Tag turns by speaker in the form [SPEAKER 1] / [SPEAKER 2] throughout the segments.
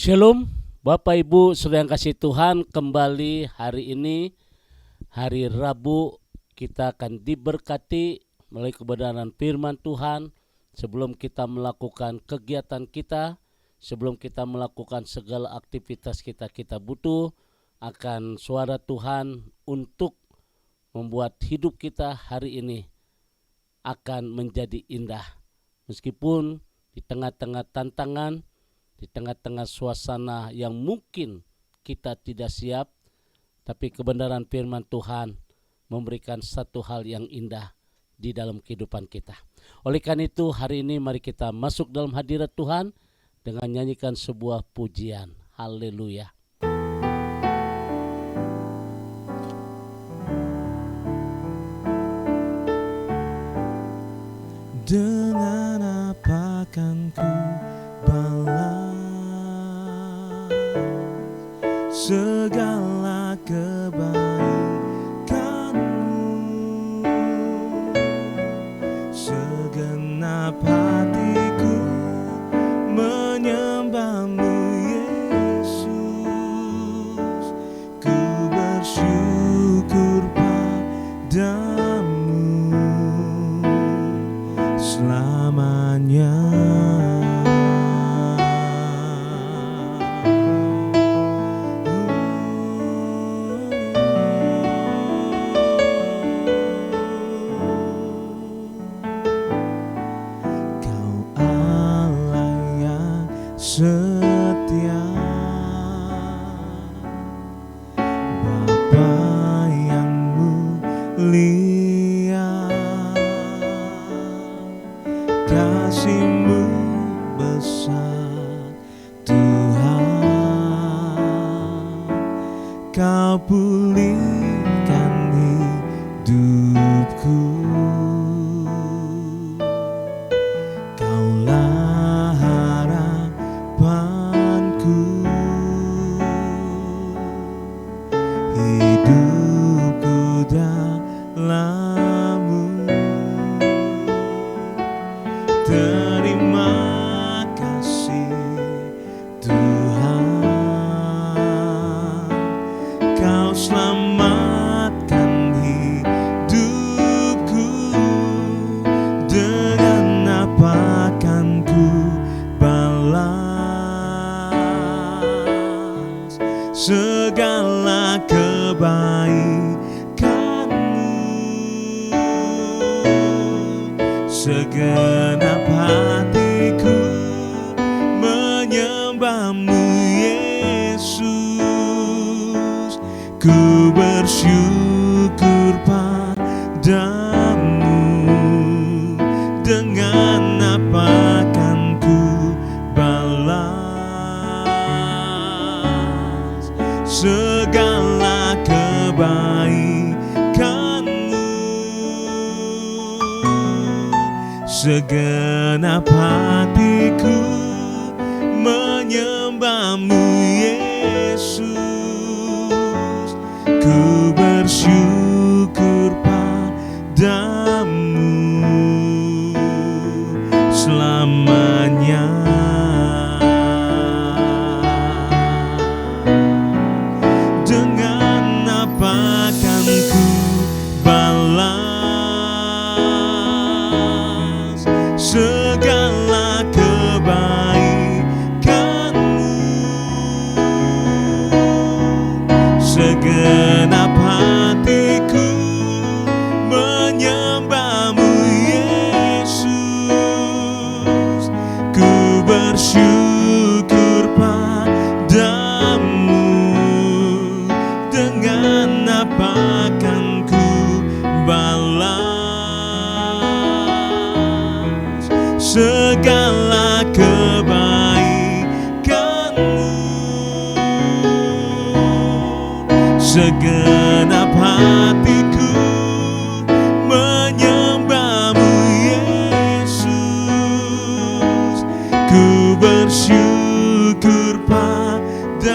[SPEAKER 1] Shalom, Bapak Ibu Saudara yang kasih Tuhan, kembali hari ini, hari Rabu, kita akan diberkati melalui kebenaran firman Tuhan. Sebelum kita melakukan kegiatan kita, sebelum kita melakukan segala aktivitas kita butuh akan suara Tuhan untuk membuat hidup kita hari ini akan menjadi indah. Meskipun di tengah-tengah tantangan, di tengah-tengah suasana yang mungkin kita tidak siap, tapi kebenaran firman Tuhan memberikan satu hal yang indah di dalam kehidupan kita. Oleh karena itu hari ini mari kita masuk dalam hadirat Tuhan dengan nyanyikan sebuah pujian. Haleluya.
[SPEAKER 2] Dengan apa kan ku balas segala kebaikanmu, segenap hatiku menyembahmu Yesus, ku bersyukur padamu selamanya. Setia Bapa yang mulia, kasih-Mu besar Tuhan, Kau pulihkan hidupku. Kaulah harapanku, hidupku dalam-Mu. Terima kasih Tuhan, Kau selamatkan hidupku. Dengan apa kan ku balas segala kebaikanmu, segenap hatiku menyembahmu Yesus, ku bersyukur padamu. Dengan apa kan ku balas segala kebaikanmu, segenap hatiku menyembahmu Yesus, ku bersyukur padamu selamanya. Dengan apa kan ku balas segala kebaikanmu, segenap hatiku menyembahmu Yesus, ku bersyukur padamu. Dengan apa kan ku balas segala kebaikanmu, segenap hatiku menyembahmu Yesus, ku bersyukur padamu.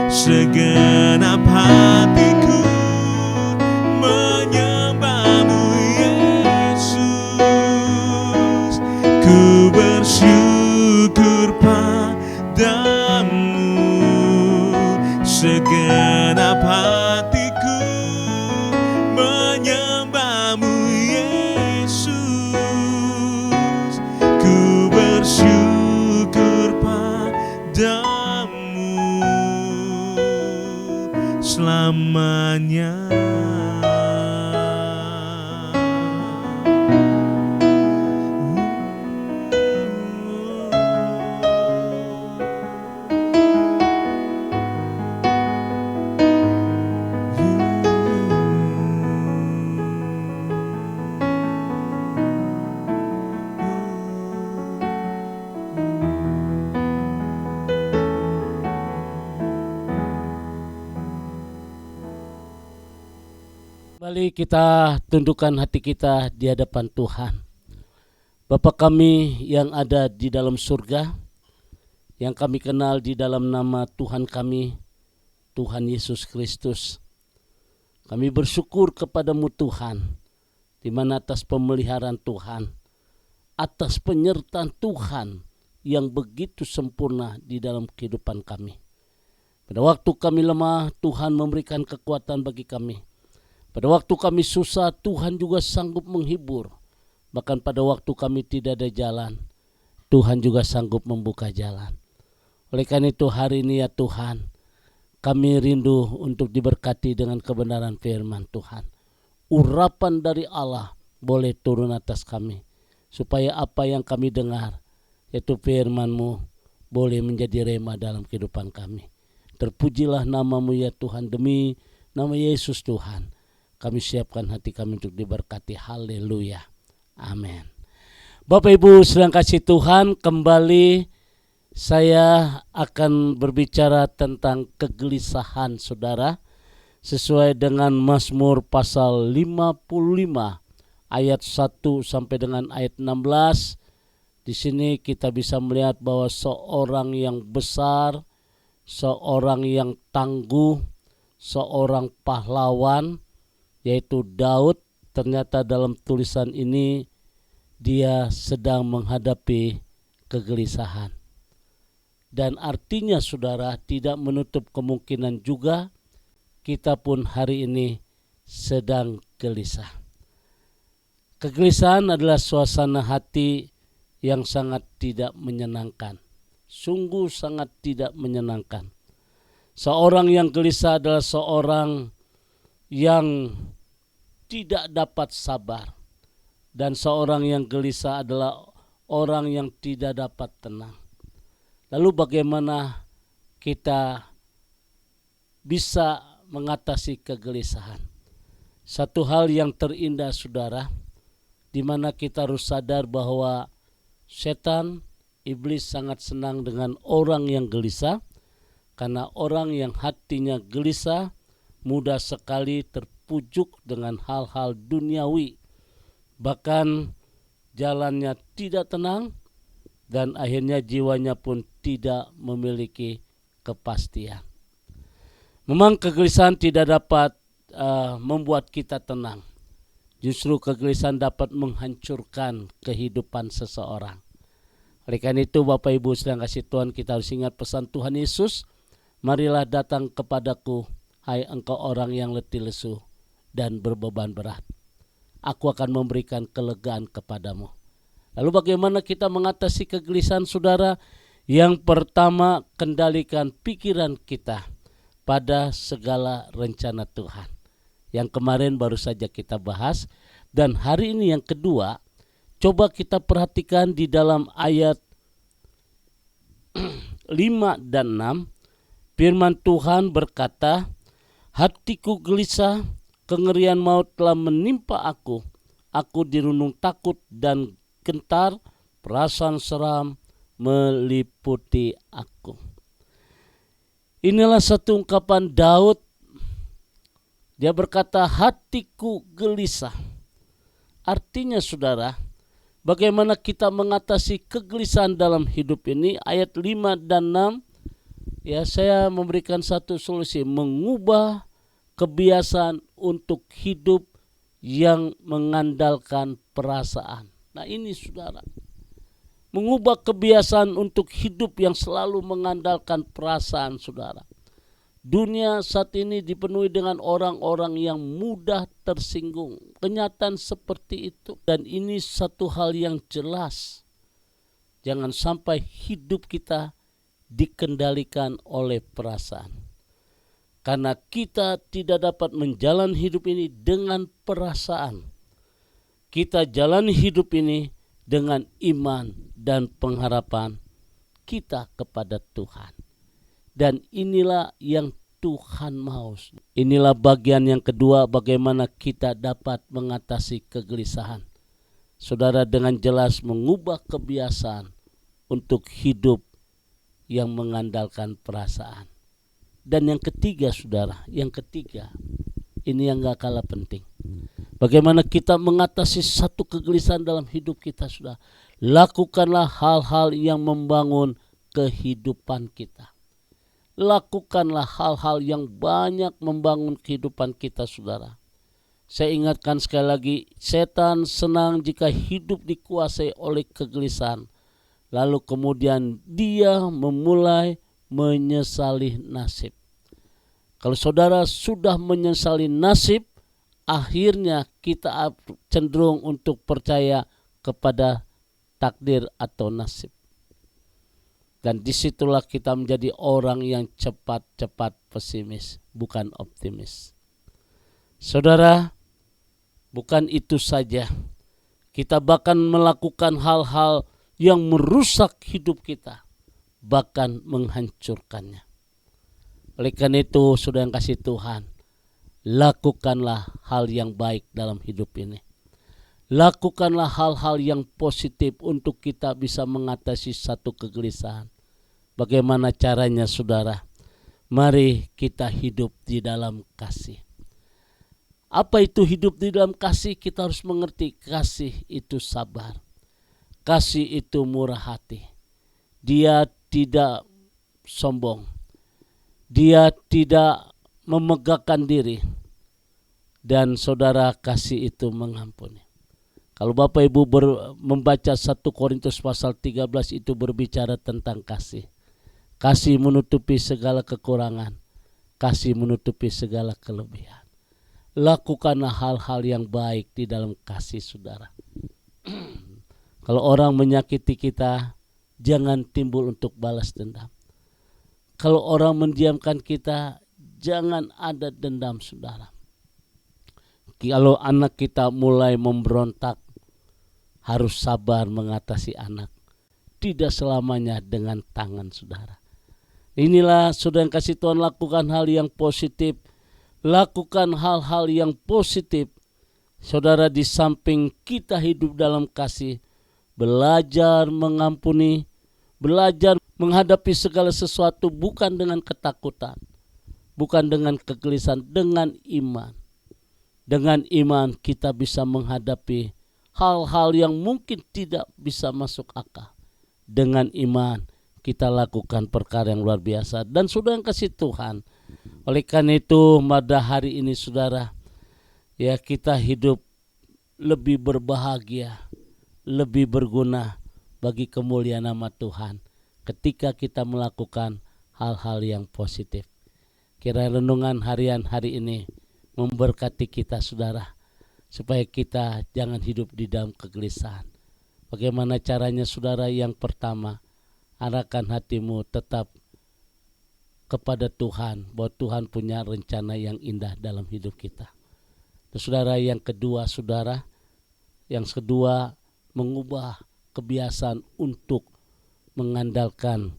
[SPEAKER 2] Segenap hatiku menyembahmu Yesus, ku bersyukur padamu namanya.
[SPEAKER 1] Kembali kita tundukkan hati kita di hadapan Tuhan. Bapa kami yang ada di dalam surga, yang kami kenal di dalam nama Tuhan kami, Tuhan Yesus Kristus. Kami bersyukur kepadamu Tuhan, di mana atas pemeliharaan Tuhan, atas penyertaan Tuhan yang begitu sempurna di dalam kehidupan kami. Pada waktu kami lemah, Tuhan memberikan kekuatan bagi kami. Pada waktu kami susah, Tuhan juga sanggup menghibur. Bahkan pada waktu kami tidak ada jalan, Tuhan juga sanggup membuka jalan. Oleh karena itu hari ini ya Tuhan, kami rindu untuk diberkati dengan kebenaran firman Tuhan. Urapan dari Allah boleh turun atas kami, supaya apa yang kami dengar, yaitu firman-Mu, boleh menjadi rema dalam kehidupan kami. Terpujilah nama-Mu ya Tuhan, demi nama Yesus Tuhan. Kami siapkan hati kami untuk diberkati. Haleluya. Amin. Bapak Ibu sedang kasih Tuhan, kembali saya akan berbicara tentang kegelisahan saudara. Sesuai dengan Mazmur pasal 55 ayat 1 sampai dengan ayat 16. Di sini kita bisa melihat bahwa seorang yang besar, seorang yang tangguh, seorang pahlawan, yaitu Daud, ternyata dalam tulisan ini dia sedang menghadapi kegelisahan. Dan artinya saudara, tidak menutup kemungkinan juga kita pun hari ini sedang gelisah. Kegelisahan adalah suasana hati yang sangat tidak menyenangkan. Sungguh sangat tidak menyenangkan. Seorang yang gelisah adalah seorang yang tidak dapat sabar, dan seorang yang gelisah adalah orang yang tidak dapat tenang. Lalu bagaimana kita bisa mengatasi kegelisahan? Satu hal yang terindah saudara, di mana kita harus sadar bahwa setan, iblis sangat senang dengan orang yang gelisah, karena orang yang hatinya gelisah mudah sekali terpujuk dengan hal-hal duniawi. Bahkan jalannya tidak tenang dan akhirnya jiwanya pun tidak memiliki kepastian. Memang kegelisahan tidak dapat membuat kita tenang. Justru kegelisahan dapat menghancurkan kehidupan seseorang. Oleh karena itu Bapak Ibu sedang kasih Tuhan, kita harus ingat pesan Tuhan Yesus. Marilah datang kepadaku, hai engkau orang yang letih lesu dan berbeban berat. Aku akan memberikan kelegaan kepadamu. Lalu bagaimana kita mengatasi kegelisahan saudara? Yang pertama, kendalikan pikiran kita pada segala rencana Tuhan. Yang kemarin baru saja kita bahas. Dan hari ini yang kedua, coba kita perhatikan di dalam ayat 5 dan 6. Firman Tuhan berkata, hatiku gelisah, kengerian maut telah menimpa aku. Aku dirundung takut dan gentar, perasaan seram meliputi aku. Inilah satu ungkapan Daud. Dia berkata, hatiku gelisah. Artinya saudara, bagaimana kita mengatasi kegelisahan dalam hidup ini? Ayat 5 dan 6. Ya, saya memberikan satu solusi, mengubah kebiasaan untuk hidup yang mengandalkan perasaan. Nah ini saudara, mengubah kebiasaan untuk hidup yang selalu mengandalkan perasaan saudara. Dunia saat ini dipenuhi dengan orang-orang yang mudah tersinggung. Kenyataan seperti itu, dan ini satu hal yang jelas. Jangan sampai hidup kita dikendalikan oleh perasaan. Karena kita tidak dapat menjalani hidup ini dengan perasaan. Kita jalani hidup ini dengan iman dan pengharapan kita kepada Tuhan. Dan inilah yang Tuhan mau. Inilah bagian yang kedua, bagaimana kita dapat mengatasi kegelisahan. Saudara dengan jelas mengubah kebiasaan untuk hidup yang mengandalkan perasaan. Dan yang ketiga saudara, ini yang gak kalah penting. Bagaimana kita mengatasi satu kegelisahan dalam hidup kita saudara. Lakukanlah hal-hal yang membangun kehidupan kita. Lakukanlah hal-hal yang banyak membangun kehidupan kita saudara. Saya ingatkan sekali lagi, setan senang jika hidup dikuasai oleh kegelisahan. Lalu kemudian dia memulai menyesali nasib. Kalau saudara sudah menyesali nasib, akhirnya kita cenderung untuk percaya kepada takdir atau nasib. Dan disitulah kita menjadi orang yang cepat-cepat pesimis, bukan optimis. Saudara, bukan itu saja. Kita bahkan melakukan hal-hal yang merusak hidup kita, bahkan menghancurkannya. Oleh karena itu, saudara yang kasih Tuhan, lakukanlah hal yang baik dalam hidup ini. Lakukanlah hal-hal yang positif untuk kita bisa mengatasi satu kegelisahan. Bagaimana caranya saudara? Mari kita hidup di dalam kasih. Apa itu hidup di dalam kasih? Kita harus mengerti kasih itu sabar. Kasih itu murah hati. Dia tidak sombong. Dia tidak memegahkan diri. Dan saudara, kasih itu mengampuni. Kalau Bapak Ibu membaca 1 Korintus pasal 13 itu berbicara tentang kasih. Kasih menutupi segala kekurangan. Kasih menutupi segala kelebihan. Lakukanlah hal-hal yang baik di dalam kasih saudara. Kalau orang menyakiti kita, jangan timbul untuk balas dendam. Kalau orang mendiamkan kita, jangan ada dendam saudara. Kalau anak kita mulai memberontak, harus sabar mengatasi anak. Tidak selamanya dengan tangan saudara. Inilah saudara yang kasih Tuhan, lakukan hal yang positif. Lakukan hal-hal yang positif. Saudara, di samping kita hidup dalam kasih, belajar mengampuni, belajar menghadapi segala sesuatu bukan dengan ketakutan, bukan dengan kegelisahan, dengan iman. Dengan iman kita bisa menghadapi hal-hal yang mungkin tidak bisa masuk akal. Dengan iman kita lakukan perkara yang luar biasa. Dan saudara yang kasih Tuhan, oleh karena itu pada hari ini saudara, ya kita hidup lebih berbahagia, lebih berguna bagi kemuliaan nama Tuhan ketika kita melakukan hal-hal yang positif. Kiranya renungan harian hari ini memberkati kita saudara, supaya kita jangan hidup di dalam kegelisahan. Bagaimana caranya saudara? Yang pertama, arahkan hatimu tetap kepada Tuhan, bahwa Tuhan punya rencana yang indah dalam hidup kita. Dan saudara, yang kedua saudara, mengubah kebiasaan untuk mengandalkan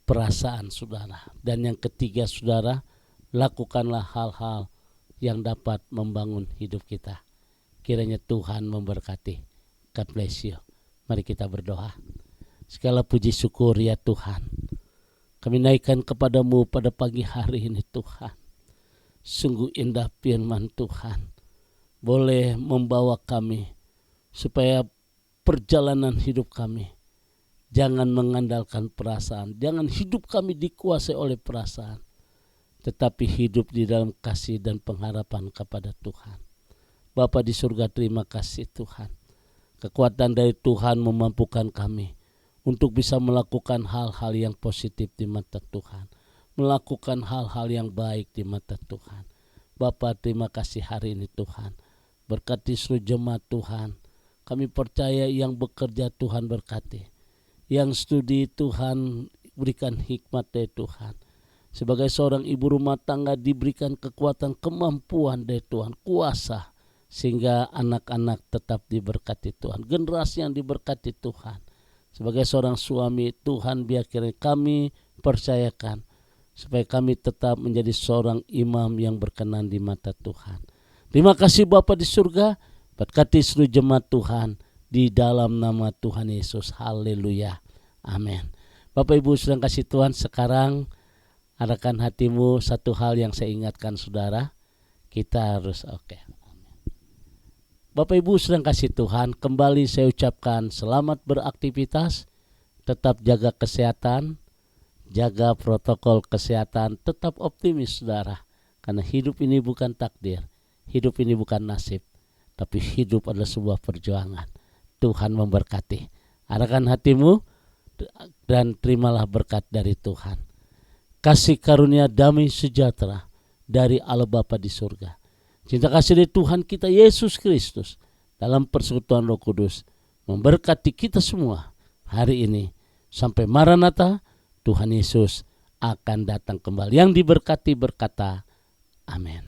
[SPEAKER 1] perasaan saudara. Dan yang ketiga saudara, lakukanlah hal-hal yang dapat membangun hidup kita. Kiranya Tuhan memberkati. God bless you. Mari kita berdoa. Segala puji syukur ya Tuhan, kami naikkan kepadamu pada pagi hari ini Tuhan. Sungguh indah firman Tuhan, boleh membawa kami supaya perjalanan hidup kami jangan mengandalkan perasaan. Jangan hidup kami dikuasai oleh perasaan, tetapi hidup di dalam kasih dan pengharapan kepada Tuhan. Bapa di surga, terima kasih Tuhan. Kekuatan dari Tuhan memampukan kami untuk bisa melakukan hal-hal yang positif di mata Tuhan. Melakukan hal-hal yang baik di mata Tuhan. Bapa, terima kasih hari ini Tuhan. Berkati seluruh jemaat Tuhan. Kami percaya yang bekerja Tuhan berkati. Yang studi Tuhan berikan hikmat dari Tuhan. Sebagai seorang ibu rumah tangga diberikan kekuatan, kemampuan dari Tuhan, kuasa, sehingga anak-anak tetap diberkati Tuhan, generasi yang diberkati Tuhan. Sebagai seorang suami, Tuhan biar kami percayakan supaya kami tetap menjadi seorang imam yang berkenan di mata Tuhan. Terima kasih Bapa di surga, berkati seluruh jemaat Tuhan di dalam nama Tuhan Yesus. Haleluya. Amin. Bapak Ibu sedang kasih Tuhan, sekarang arahkan hatimu satu hal yang saya ingatkan saudara. Kita harus Bapak Ibu sedang kasih Tuhan, kembali saya ucapkan selamat beraktivitas, tetap jaga kesehatan, jaga protokol kesehatan, tetap optimis saudara. Karena hidup ini bukan takdir, hidup ini bukan nasib, tapi hidup adalah sebuah perjuangan. Tuhan memberkati. Arahkan hatimu dan terimalah berkat dari Tuhan. Kasih karunia damai sejahtera dari Allah Bapa di surga, cinta kasih dari Tuhan kita Yesus Kristus dalam persekutuan Roh Kudus memberkati kita semua hari ini sampai Maranatha. Tuhan Yesus akan datang kembali. Yang diberkati berkata, amin.